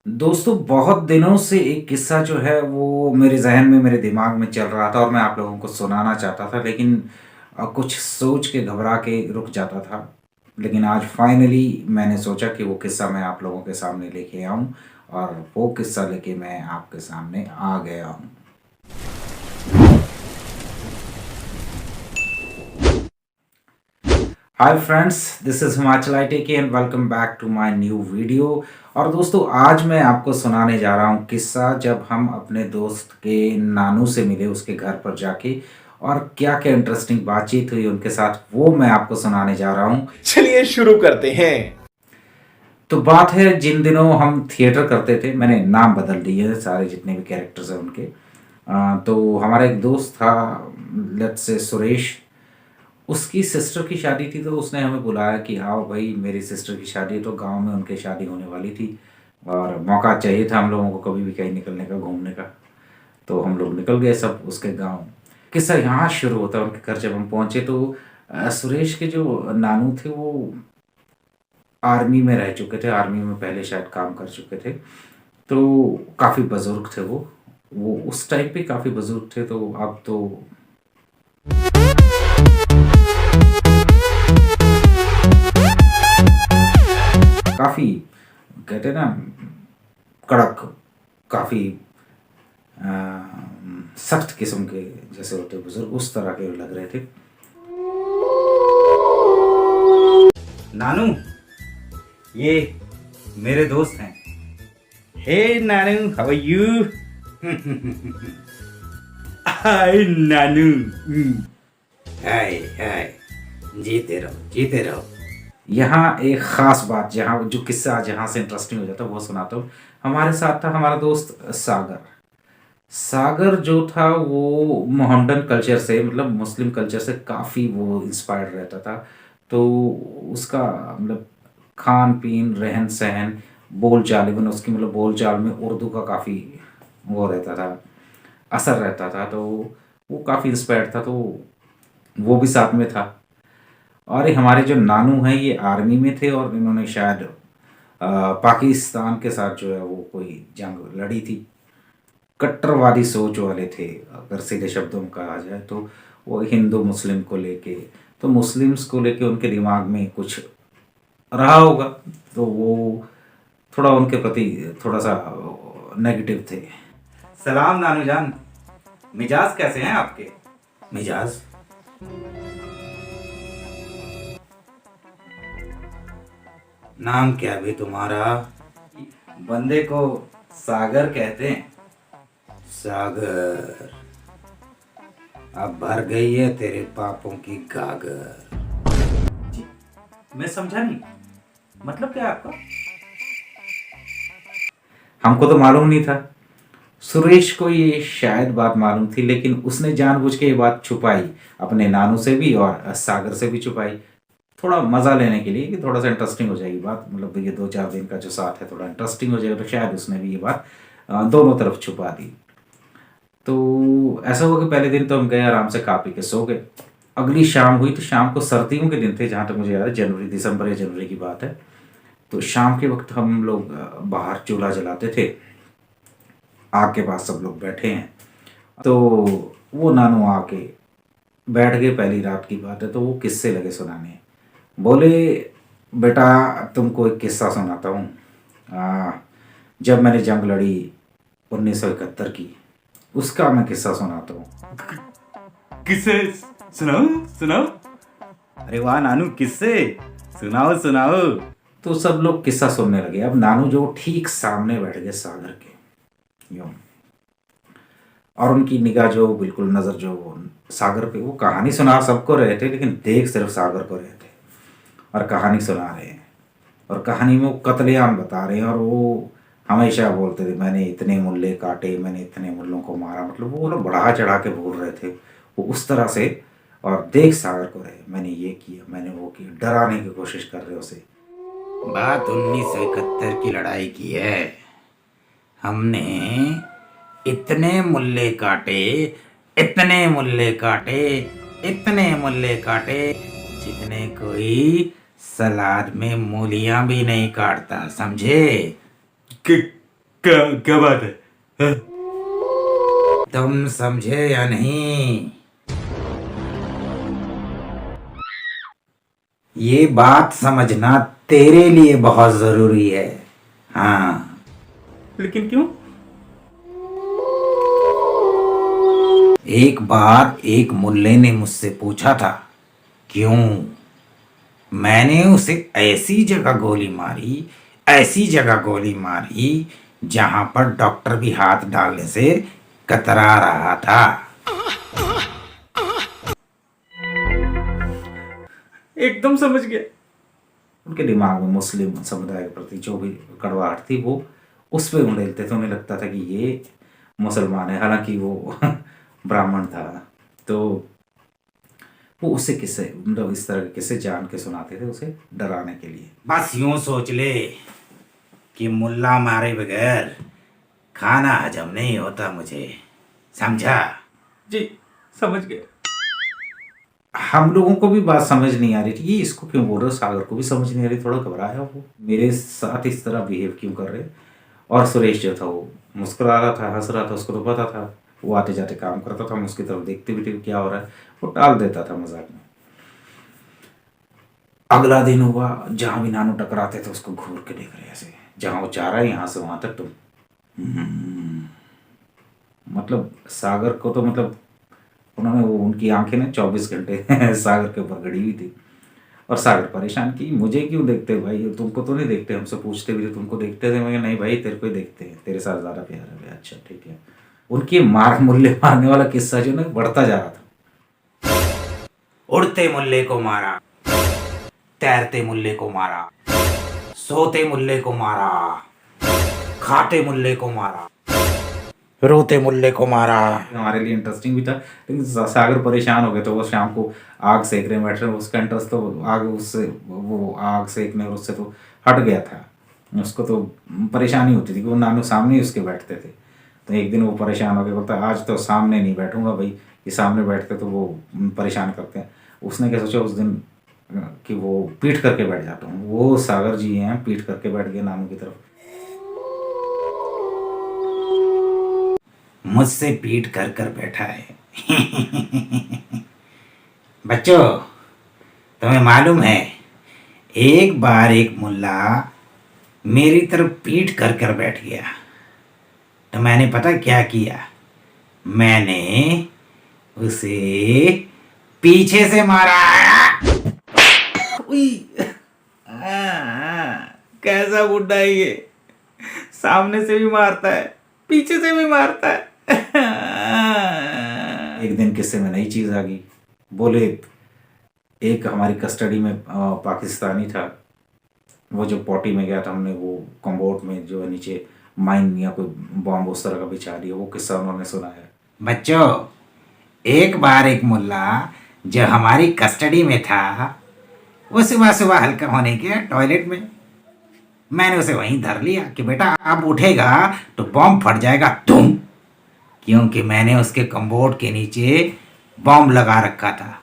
दोस्तों बहुत दिनों से एक किस्सा जो है वो मेरे ज़हन में मेरे दिमाग में चल रहा था और मैं आप लोगों को सुनाना चाहता था लेकिन कुछ सोच के घबरा के रुक जाता था। लेकिन आज फाइनली मैंने सोचा कि वो किस्सा मैं आप लोगों के सामने लेके आऊँ और वो किस्सा लेके मैं आपके सामने आ गया हूँ। Hi friends, this is Himachal ITK and welcome back to my new video. और दोस्तों आज मैं आपको सुनाने जा रहा हूँ किस्सा जब हम अपने दोस्त के नानू से मिले उसके घर पर जाके और क्या क्या इंटरेस्टिंग बातचीत हुई उनके साथ वो मैं आपको सुनाने जा रहा हूँ। चलिए शुरू करते हैं। तो बात है जिन दिनों हम थिएटर करते थे, मैंने नाम बदल दिए सारे जितने भी कैरेक्टर्स हैं उनके। तो हमारा एक दोस्त था, लेट्स से सुरेश। उसकी सिस्टर की शादी थी तो उसने हमें बुलाया कि आओ भाई मेरी सिस्टर की शादी है। तो गांव में उनकी शादी होने वाली थी और मौका चाहिए था हम लोगों को कभी भी कहीं निकलने का, घूमने का। तो हम लोग निकल गए सब उसके गांव। किस्सा यहाँ शुरू होता है उनके घर। जब हम पहुंचे तो सुरेश के जो नानू थे वो आर्मी में रह चुके थे, आर्मी में पहले शायद काम कर चुके थे। तो काफ़ी बुजुर्ग थे वो उस टाइम पे काफ़ी बुजुर्ग थे। तो अब तो काफ़ी कहते हैं ना कड़क, काफ़ी सख्त किस्म के जैसे होते बुजुर्ग, उस तरह के लग रहे थे। नानू, ये मेरे दोस्त हैं। हे नानू, हाउ आर यू? हाय नानू। हाय हाय, जीते रहो जीते रहो। यहाँ एक ख़ास बात, जहाँ जो किस्सा जहाँ से इंटरेस्टिंग हो जाता है वो सुनाता हूँ। हमारे साथ था हमारा दोस्त सागर। सागर जो था वो मोहम्मडन कल्चर से, मतलब मुस्लिम कल्चर से काफ़ी वो इंस्पायर्ड रहता था। तो उसका मतलब खान पीन, रहन सहन, बोल चाल, इवन उसकी मतलब बोल चाल में उर्दू का काफ़ी वो रहता था, असर रहता था। तो वो काफ़ी इंस्पायर्ड था, तो वो भी साथ में था। और ये हमारे जो नानू हैं ये आर्मी में थे और इन्होंने शायद पाकिस्तान के साथ जो है वो कोई जंग लड़ी थी। कट्टरवादी सोच वाले थे, अगर सीधे शब्दों में कहा जाए तो। वो हिंदू मुस्लिम को लेके, तो मुस्लिम्स को लेके उनके दिमाग में कुछ रहा होगा। तो वो थोड़ा उनके प्रति थोड़ा सा नेगेटिव थे। सलाम नानू जान, मिजाज कैसे हैं आपके? मिजाज? नाम क्या भी तुम्हारा? बंदे को सागर कहते हैं। सागर, अब भर गई है तेरे पापों की गागर। जी, मैं समझा नहीं, मतलब क्या है आपका? हमको तो मालूम नहीं था। सुरेश को ये शायद बात मालूम थी लेकिन उसने जानबूझ के ये बात छुपाई, अपने नानू से भी और सागर से भी छुपाई। थोड़ा मज़ा लेने के लिए कि थोड़ा सा इंटरेस्टिंग हो जाएगी बात, मतलब ये 2-4 दिन का जो साथ है थोड़ा इंटरेस्टिंग हो जाएगा। तो शायद उसने भी ये बात दोनों तरफ छुपा दी। तो ऐसा हुआ कि पहले दिन तो हम गए, आराम से खा पी के सो गए। अगली शाम हुई तो शाम को, सर्दियों के दिन थे जहाँ तक मुझे याद है, जनवरी, दिसंबर या जनवरी की बात है। तो शाम के वक्त हम लोग बाहर चूल्हा जलाते थे, आग के पास सब लोग बैठे हैं। तो वो नानू आके बैठ गए, पहली रात की बात है। तो वो किस्से लगे सुनाने। बोले बेटा तुमको एक किस्सा सुनाता हूँ। जब मैंने जंग लड़ी 1971 की, उसका मैं किस्सा सुनाता हूँ। किससे? सुनाओ सुनाओ। अरे वाह नानू, किससे? सुनाओ सुनाओ। तो सब लोग किस्सा सुनने लगे। अब नानू जो ठीक सामने बैठ गए सागर के, यूं, और उनकी निगाह जो बिल्कुल नज़र जो सागर पे, वो कहानी सुना सबको रहे थे लेकिन देख सिर्फ सागर को रहे थे। और कहानी सुना रहे हैं और कहानी में वो कत्लेआम बता रहे हैं। और वो हमेशा बोलते थे मैंने इतने मुल्ले काटे, मैंने इतने मुल्लों को मारा, मतलब वो लोग बढ़ा चढ़ा के बोल रहे थे वो उस तरह से। और देख सागर को रहे, मैंने ये किया, मैंने वो किया, डराने की कोशिश कर रहे उसे। बात 1971 की लड़ाई की है। हमने इतने मुल्ले काटे, इतने मुल्ले काटे, इतने मुल्ले काटे जितने कोई सलाद में मूलियां भी नहीं काटता, समझे? कि क्या बात है? हाँ? तुम समझे या नहीं? ये बात समझना तेरे लिए बहुत जरूरी है। हाँ, लेकिन क्यों? एक बार एक मुल्ले ने मुझसे पूछा था क्यों। मैंने उसे ऐसी जगह गोली मारी, ऐसी जगह गोली मारी जहां पर डॉक्टर भी हाथ डालने से कतरा रहा था। एकदम समझ गया। उनके दिमाग में मुस्लिम समुदाय के प्रति जो भी कड़वाहट थी वो उस पर उड़ेलते थे। उन्हें लगता था कि ये मुसलमान है, हालांकि वो ब्राह्मण था। तो वो उसे किस्से, मतलब इस तरह के किस्से जान के सुनाते थे उसे डराने के लिए। बस यूं सोच ले कि मुल्ला मारे बगैर खाना हजम नहीं होता मुझे, समझा? जी, समझ गया। हम लोगों को भी बात समझ नहीं आ रही थी, ये इसको क्यों बोल रहे हो, सागर को भी समझ नहीं आ रही, थोड़ा घबराया वो मेरे साथ इस तरह बिहेव क्यों कर रहे। और सुरेश जो था वो मुस्कुरा रहा था, हंस रहा था, उसको तो पता था, वो आते जाते काम करता था, हम उसकी तरफ देखते भी थे क्या हो रहा है, वो टाल देता था मजाक में। अगला दिन हुआ, जहां भी नानू टकराते थे उसको घूर के देख रहे ऐसे, जहां वो चाह रहा है यहाँ से वहां तक तुम। मतलब सागर को तो मतलब उन्होंने वो उनकी आंखें ना 24 घंटे सागर के ऊपर गड़ी हुई थी। और सागर परेशान की, मुझे क्यों देखते हो भाई, तुमको तो नहीं देखते, हमसे पूछते भी थे तुमको देखते थे। मैं कहा, नहीं भाई तेरे को ही देखते हैं, तेरे साथ ज़्यादा प्यार है भाई। अच्छा ठीक है। उनकी मार मुल्ले मारने वाला किस्सा जो ना बढ़ता जा रहा था। उड़ते मुल्ले को मारा, तैरते मुल्ले को मारा, सोते मुल्ले को मारा, खाते मुल्ले को मारा, रोते मुल्ले को मारा। हमारे लिए इंटरेस्टिंग भी था, लेकिन सागर परेशान हो गए तो वो शाम को आग सेक रहे बैठ रहे, उसका इंटरेस्ट तो आग, उससे वो आग सेकने और उससे तो हट गया था। उसको तो परेशानी होती थी कि वो नानू सामने ही उसके बैठते थे। तो एक दिन वो परेशान हो गया, बोलता आज तो सामने नहीं बैठूंगा भाई, ये सामने बैठते तो वो परेशान करते हैं। उसने क्या सोचा उस दिन कि वो पीठ करके बैठ जाता हूँ। वो सागर जी हैं, पीठ करके बैठ गए नानू की तरफ। मुझसे पीट कर कर बैठा है। बच्चों, तुम्हें मालूम है एक बार एक मुल्ला मेरी तरफ पीट कर कर बैठ गया, तो मैंने पता क्या किया, मैंने उसे पीछे से मारा। कैसा बुड्ढा है ये, सामने से भी मारता है, पीछे से भी मारता है। एक दिन किस्से में नई चीज आ गई। बोले एक हमारी कस्टडी में पाकिस्तानी था, वो जो पॉटी में गया था, हमने वो कम्बोर्ड में जो है नीचे माइन या कोई बॉम्ब उस तरह का बिछा दिया, वो किस्सा उन्होंने सुनाया। बच्चों, एक बार एक मुल्ला जो हमारी कस्टडी में था, वो सुबह सुबह हल्का होने के टॉयलेट में, मैंने उसे वहीं धर लिया कि बेटा अब उठेगा तो बॉम्ब फट जाएगा तुम, क्योंकि मैंने उसके कम्बोर्ड के नीचे बॉम्ब लगा रखा था।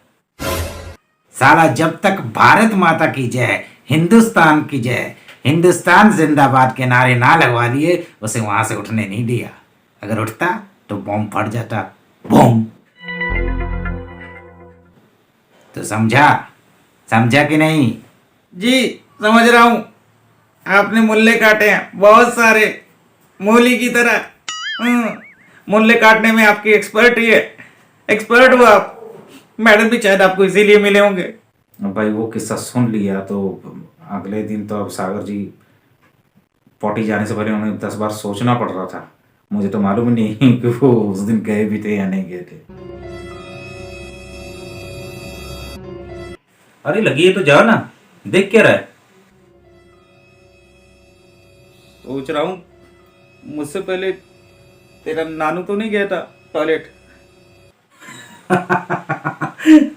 साला जब तक भारत माता की जय, हिंदुस्तान की जय, हिंदुस्तान जिंदाबाद के नारे ना लगवा लिए, उसे वहां से उठने नहीं दिया। अगर उठता तो बॉम्ब फट जाता, बॉम्ब। तो समझा, समझा कि नहीं? जी, समझ रहा हूँ। आपने मुल्ले काटे हैं बहुत सारे, मूली की तरह। मुल्ले काटने में आपकी एक्सपर्ट ही है, एक्सपर्ट हो आप। मैडम भी शायद आपको इसीलिए मिले होंगे। भाई वो किस्सा सुन लिया तो अगले दिन तो अब सागर जी पॉटी जाने से पहले उन्हें 10 बार सोचना पड़ रहा था। मुझे तो मालूम ही नहीं कि वो उस दिन गए भी थे या नहीं गए थे। अरे लगी है तो जाओ ना, देख क्या रहा है? सोच रहा हूँ मुझसे पहले तेरा नानू तो नहीं गया था टॉयलेट?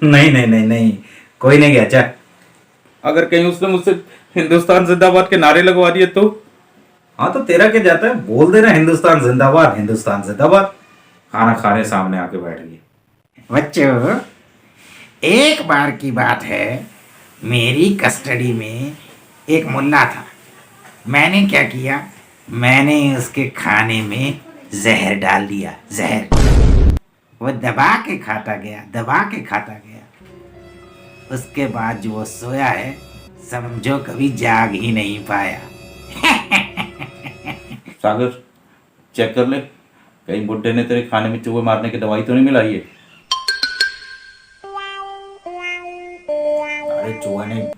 नहीं नहीं नहीं नहीं, कोई नहीं गया। अच्छा, अगर कहीं उसने मुझसे हिंदुस्तान जिंदाबाद के नारे लगवा दिए तो? हाँ तो तेरा क्या जाता है, बोल देना हिंदुस्तान जिंदाबाद, हिंदुस्तान जिंदाबाद। खाना खाने सामने आके बैठ गई। बच्चों, एक बार की बात है, मेरी कस्टडी में एक मुल्ला था। मैंने क्या किया, मैंने उसके खाने में जहर डाल दिया, जहर। वो दबा के खाता गया, दबा के खाता गया। उसके बाद जो वो सोया है, समझो कभी जाग ही नहीं पाया। सागर, चेक कर ले, कहीं बुड्ढे ने तेरे खाने में चूहे मारने की दवाई तो नहीं मिलाई है? अरे चूहे ने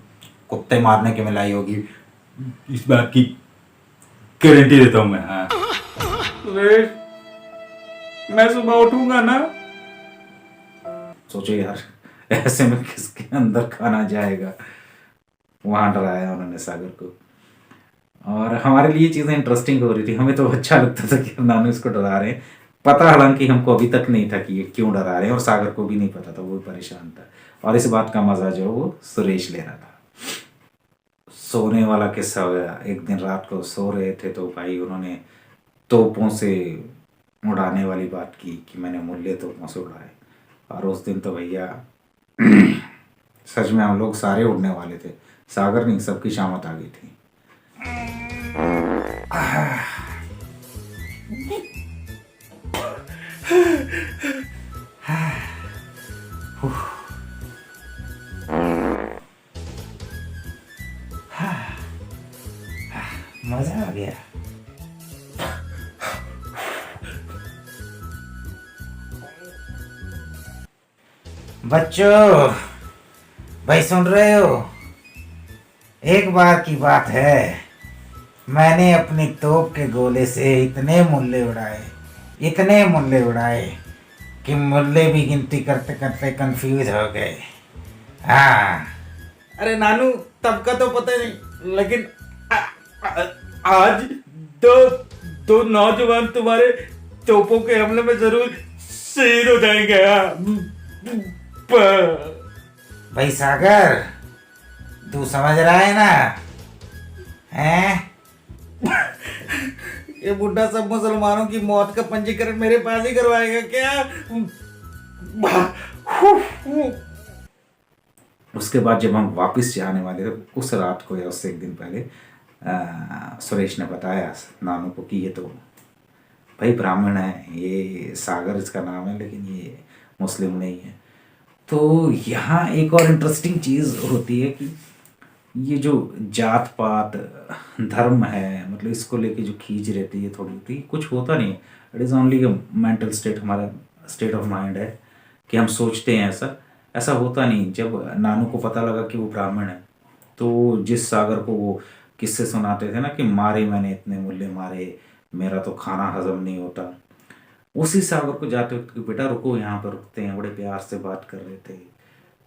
कुत्ते मारने की मिलाई होगी, इस बात की गारंटी देता हूँ मैं। हाँ। सुरेश, मैं सुबह उठूंगा ना? सोचो यार, ऐसे में किसके अंदर खाना जाएगा। वहां डराया उन्होंने सागर को, और हमारे लिए चीजें इंटरेस्टिंग हो रही थी। हमें तो अच्छा लगता था कि नानू इसको डरा रहे हैं। पता हालांकि हमको अभी तक नहीं था कि ये क्यों डरा रहे हैं, और सागर को भी नहीं पता था, वो भी परेशान था। और इस बात का मजा जो वो सुरेश ले रहा था। सोने वाला किस्सा हो गया। एक दिन रात को सो रहे थे तो भाई उन्होंने तोपों से उड़ाने वाली बात की कि मैंने मुल्ले तोपों से उड़ाए। और उस दिन तो भैया सच में हम लोग सारे उड़ने वाले थे, सागर नहीं, सबकी शामत आ गई थी। मजा आ गया। बच्चों, भाई सुन रहे हो? एक बार की बात है, मैंने अपनी तोप के गोले से इतने मुल्ले उड़ाए कि मुल्ले भी गिनती करते करते कंफ्यूज हो गए। हाँ। अरे नानू, तब का तो पता नहीं, लेकिन आज दो दो नौजवान तुम्हारे तोपों के हमले में जरूर शहीद हो जाएंगे। भाई सागर, तू समझ रहा है ना? हैं? ये बुढ़ा सब मुसलमानों की मौत का पंजीकरण मेरे पास ही करवाएगा क्या? उसके बाद जब हम वापस जाने वाले थे उस रात को, या उससे एक दिन पहले, सुरेश ने बताया नानू को कि ये तो भाई ब्राह्मण है, ये सागर इसका नाम है, लेकिन ये मुस्लिम नहीं है। तो यहाँ एक और इंटरेस्टिंग चीज़ होती है कि ये जो जात पात धर्म है, मतलब इसको लेके जो खींच रहती है थोड़ी होती, कुछ होता नहीं है। It is only mental state, हमारा स्टेट ऑफ माइंड है कि हम सोचते हैं ऐसा। ऐसा होता नहीं। जब नानू को पता लगा कि वो ब्राह्मण है, तो जिस सागर को वो किस्से सुनाते थे ना कि मारे मैंने इतने मुल्ले मारे, मेरा तो खाना हजम नहीं होता, उसी सागर को जाते वक्त कि बेटा रुको, यहाँ पर रुकते हैं, बड़े प्यार से बात कर रहे थे।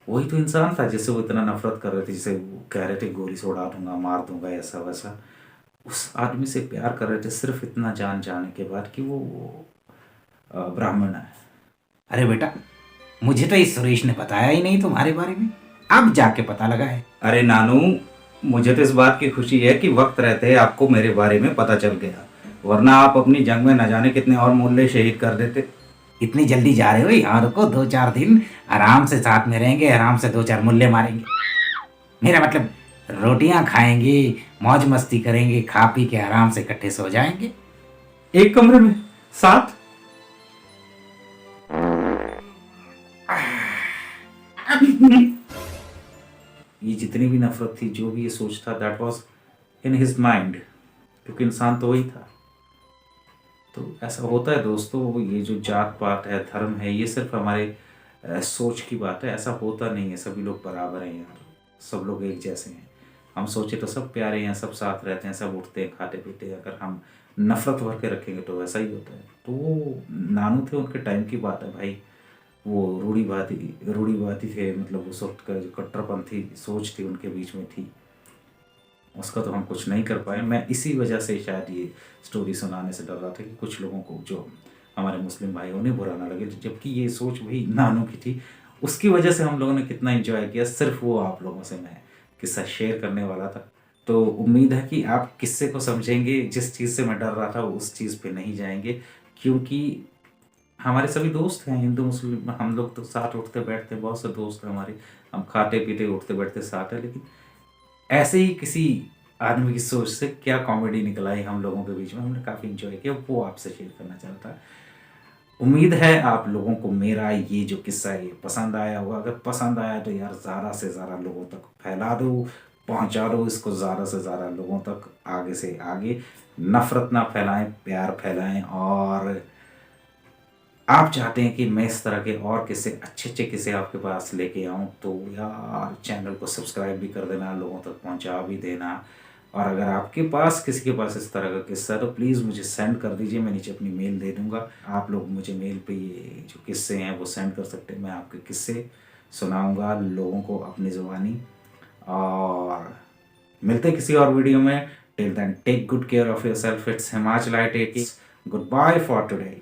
वही तो इंसान था जिससे वो इतना नफरत कर रहे थे, जिसे वो कह रहे थे गोली से उड़ा दूंगा, मार दूंगा, ऐसा वैसा। उस आदमी से प्यार कर रहे थे सिर्फ इतना जान जाने के बाद कि वो ब्राह्मण है। अरे बेटा, मुझे तो इस सुरेश ने बताया ही नहीं तुम्हारे बारे में, अब जाके पता लगा है। अरे नानू, मुझे तो इस बात की खुशी है कि वक्त रहते आपको मेरे बारे में पता चल गया, वरना आप अपनी जंग में न जाने कितने और मुल्ले शहीद कर देते। इतनी जल्दी जा रहे हो? यहाँ रुको, 2-4 दिन आराम से साथ में रहेंगे, आराम से 2-4 मुल्ले मारेंगे। मेरा मतलब रोटियां खाएंगे, मौज मस्ती करेंगे, खा पी के आराम से इकट्ठे सो जाएंगे एक कमरे में साथ। ये जितनी भी नफरत थी, जो भी ये सोच था, that was in his mind, क्योंकि इंसान तो वही था। तो ऐसा होता है दोस्तों, ये जो जात पात है, धर्म है, ये सिर्फ हमारे सोच की बात है। ऐसा होता नहीं है। सभी लोग बराबर हैं यार, सब लोग एक जैसे हैं। हम सोचे तो सब प्यारे हैं, सब साथ रहते हैं, सब उठते हैं, खाते पीते हैं। अगर हम नफरत भर के रखेंगे तो वैसा ही होता है। तो वो नानू थे, उनके टाइम की बात है भाई। वो रूढ़ीवादी थे, मतलब उस वक्त का जो कट्टरपंथी सोच थी उनके बीच में थी, उसका तो हम कुछ नहीं कर पाए। मैं इसी वजह से शायद ये स्टोरी सुनाने से डर रहा था कि कुछ लोगों को, जो हमारे मुस्लिम भाई, उन्हें बुरा ना लगे, जबकि ये सोच भी नानू की थी। उसकी वजह से हम लोगों ने कितना एंजॉय किया, सिर्फ वो आप लोगों से मैं किस्सा शेयर करने वाला था। तो उम्मीद है कि आप किस्से को समझेंगे। जिस चीज़ से मैं डर रहा था उस चीज़ पे नहीं जाएंगे, क्योंकि हमारे सभी दोस्त हैं, हिंदू मुस्लिम, हम लोग तो साथ उठते बैठते, बहुत से दोस्त हैं हमारे, हम खाते पीते उठते बैठते साथ हैं। लेकिन ऐसे ही किसी आदमी की सोच से क्या कॉमेडी निकल आई हम लोगों के बीच में, हमने काफ़ी इंजॉय किया, वो आपसे शेयर करना चाहता। उम्मीद है आप लोगों को मेरा ये जो किस्सा है ये पसंद आया होगा। अगर पसंद आया तो यार ज़्यादा से ज़्यादा लोगों तक फैला दो, पहुंचा दो इसको ज़्यादा से ज़्यादा लोगों तक, आगे से आगे। नफ़रत ना फैलाएं, प्यार फैलाएं। और आप चाहते हैं कि मैं इस तरह के और किस्से, अच्छे अच्छे किस्से आपके पास लेके आऊँ, तो यार चैनल को सब्सक्राइब भी कर देना, लोगों तक पहुंचा भी देना। और अगर आपके पास किसी के पास इस तरह का किस्सा है तो प्लीज़ मुझे सेंड कर दीजिए, मैं नीचे अपनी मेल दे दूँगा। आप लोग मुझे मेल पे ये जो किस्से हैं वो सेंड कर सकते हैं, मैं आपके किस्से सुनाऊँगा लोगों को अपनी ज़ुबानी। और मिलते हैं किसी और वीडियो में। Till then take good care of yourself. It's Himachal I tech. Good bye for today.